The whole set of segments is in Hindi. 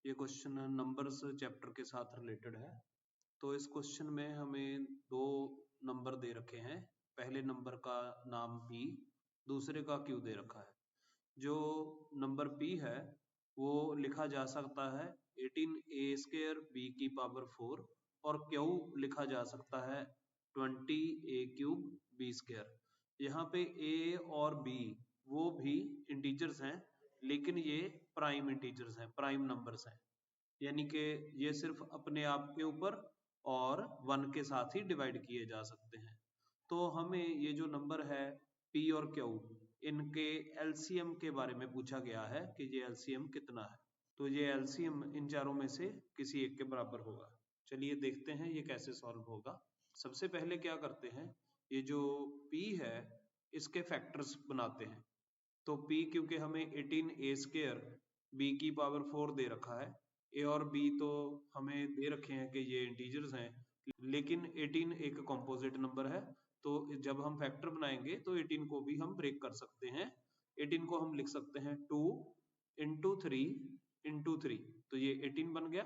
ये क्वेश्चन नंबर्स चैप्टर के साथ रिलेटेड है। तो इस क्वेश्चन में हमें दो नंबर दे रखे हैं। पहले नंबर का नाम p, दूसरे का q दे रखा है। जो नंबर p है वो लिखा जा सकता है 18a² b की पावर 4 और q लिखा जा सकता है 20a³ b²। यहाँ पे a और b वो भी इंटीजर्स हैं, लेकिन ये प्राइम इंटीजर्स हैं, प्राइम नंबर्स हैं, यानी कि ये सिर्फ अपने आप के ऊपर और 1 के साथ ही डिवाइड किए जा सकते हैं। तो हमें ये जो नंबर है p और q, इनके एलसीएम के बारे में पूछा गया है कि ये एलसीएम कितना है। तो ये एलसीएम इन चारों में से किसी एक के बराबर होगा। चलिए देखते हैं ये कैसे सॉल्व होगा। सबसे पहले क्या करते हैं, ये जो p है इसके फैक्टर्स बनाते हैं। तो p क्योंकि हमें 18a² b की पावर 4 दे रखा है, a और b तो हमें दे रखे हैं कि ये इंटीजर्स हैं, लेकिन 18 एक कंपोजिट नंबर है। तो जब हम फैक्टर बनाएंगे तो 18 को भी हम ब्रेक कर सकते हैं। 18 को हम लिख सकते हैं 2 इंटू 3 इंटू 3, तो ये 18 बन गया।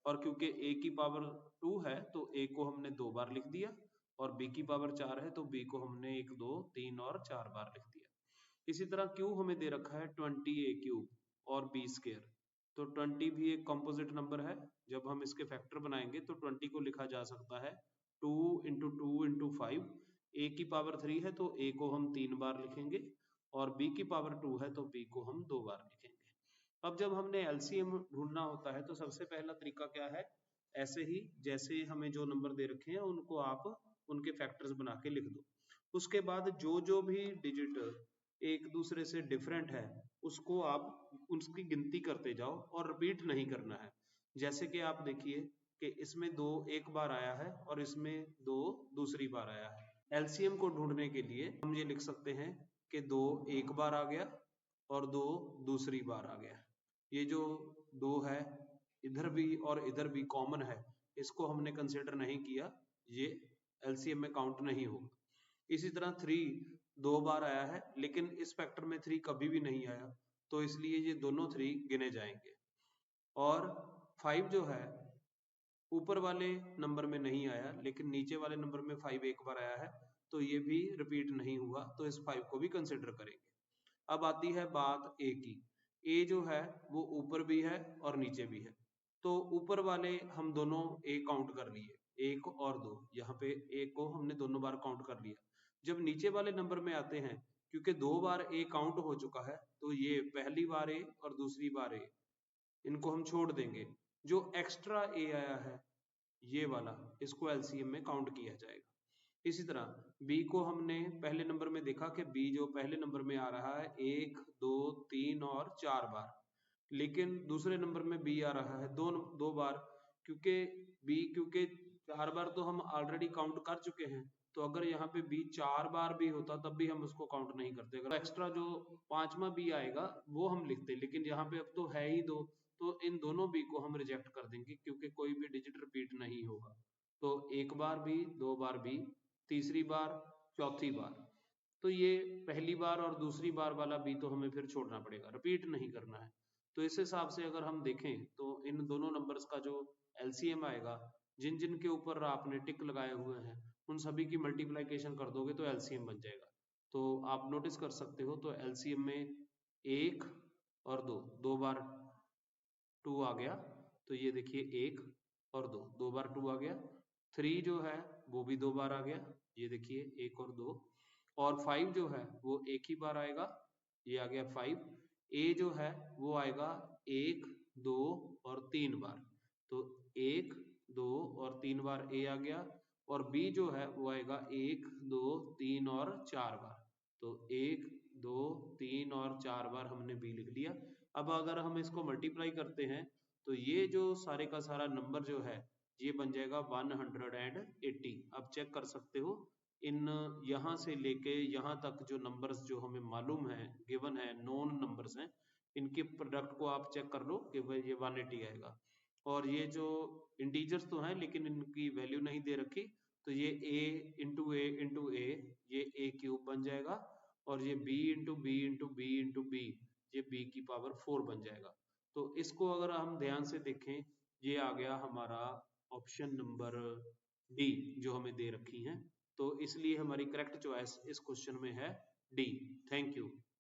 और क्योंकि a की पावर 2 है तो a को हमने 2 बार लिख दिया, और b की पावर 4 है तो b को हमने 1 2 3 और 4 बार लिख दिया। इसी तरह q हमें दे रखा है 20a³ और b²। तो 20 भी एक कंपोजिट नंबर है। जब हम इसके फैक्टर बनाएंगे तो 20 को लिखा जा सकता है 2 इंटू 2 इंटू 5। a की पावर 3 है तो a को हम 3 बार लिखेंगे, और b की पावर 2 है तो b को हम 2 बार लिखेंगे। अब जब हमने एलसीएम ढूंढना होता है तो सबसे पहला तरीका क्या है, ऐसे ही जैसे हमें जो नंबर दे रखे हैं उनको आप उनके फैक्टर्स बना के लिख दो। उसके बाद जो जो भी डिजिट एक दूसरे से डिफरेंट है उसको आप उसकी गिनती करते जाओ और रिपीट नहीं करना है। जैसे कि आप देखिए कि इसमें 2 एक बार आया है और इसमें 2 दूसरी बार आया है। एलसीएम को ढूंढने के लिए हम ये लिख सकते हैं कि 2 एक बार आ गया और 2 दूसरी बार आ गया। ये जो 2 है इधर भी और इधर भी कॉमन है, इसको हमने कंसिडर नहीं किया, ये एलसीएम में काउंट नहीं होगा। इसी तरह 3 2 बार आया है, लेकिन इस फैक्टर में 3 कभी भी नहीं आया, तो इसलिए ये दोनों 3 गिने जाएंगे। और 5 जो है ऊपर वाले नंबर में नहीं आया, लेकिन नीचे वाले नंबर में 5 एक बार आया है, तो ये भी रिपीट नहीं हुआ, तो इस 5 को भी कंसिडर करेंगे। अब आती है बात ए की। ए जो है वो ऊपर भी है और नीचे भी है, तो ऊपर वाले हम दोनों ए काउंट कर लिए, 1 और 2, यहाँ पे ए को हमने दोनों बार काउंट कर लिया। जब नीचे वाले नंबर में आते हैं, क्योंकि 2 बार ए काउंट हो चुका है, तो ये पहली बार ए और दूसरी बार ए, इनको हम छोड़ देंगे। जो एक्स्ट्रा ए आया है ये वाला, इसको एलसीएम में काउंट किया जाएगा। इसी तरह b को हमने पहले नंबर में देखा कि b जो पहले नंबर में आ रहा है 1 2 3 और 4 बार, लेकिन दूसरे नंबर में b आ रहा है दो बार, क्योंकि क्योंकि 4 बार तो हम ऑलरेडी काउंट कर चुके हैं, तो अगर यहाँ पे b 4 बार भी होता तब भी हम उसको काउंट नहीं करते। अगर एक्स्ट्रा जो 5वां b आएगा वो हम लिखते, लेकिन यहाँ पे अब तो है ही 2, तो इन दोनों b को हम रिजेक्ट कर देंगे, क्योंकि कोई भी डिजिट रिपीट नहीं होगा। तो एक बार भी, 2 बार भी, तीसरी बार, चौथी बार, तो ये पहली बार और दूसरी बार वाला भी तो हमें फिर छोड़ना पड़ेगा, रिपीट नहीं करना है। तो इस हिसाब से अगर हम देखें तो इन दोनों नंबर्स का जो एलसीएम आएगा, जिन जिन के ऊपर आपने टिक लगाए हुए हैं उन सभी की मल्टीप्लिकेशन कर दोगे तो एलसीएम बन जाएगा। तो आप नोटिस कर सकते हो, तो एलसीएम में 1 और 2, 2 बार 2 आ गया, तो ये देखिए 1 और 2, 2 बार 2 आ गया। 3 जो है वो भी 2 बार आ गया, ये देखिए 1 और 2। और 5 जो है वो एक ही बार आएगा, ये आ गया 5। ए जो है वो आएगा 1 2 और 3 बार, तो 1 2 और 3 बार ए आ गया। और बी जो है वो आएगा 1 2 3 और 4 बार, तो 1 2 3 और 4 बार हमने बी लिख लिया। अब अगर हम इसको मल्टीप्लाई करते हैं तो ये जो सारे का सारा नंबर जो है ये बन जाएगा 180। अब चेक कर सकते हो इन यहाँ से लेके यहाँ तक जो नंबर्स जो हमें मालूम है, गिवन है, नोन नंबर्स हैं, इनके प्रोडक्ट को आप चेक कर लो कि भाई ये 180 आएगा। और ये जो इंटीजर्स तो हैं लेकिन इनकी वैल्यू नहीं दे रखी, तो ये a into a into a, ये a³ बन जाएगा, और ये b into b into b into b, ये b की पावर 4 बन जाएगा। तो इसको अगर हम ध्यान से देखें, ये आ गया हमारा ऑप्शन नंबर डी जो हमें दे रखी है। तो इसलिए हमारी करेक्ट चॉइस इस क्वेश्चन में है डी। Thank you.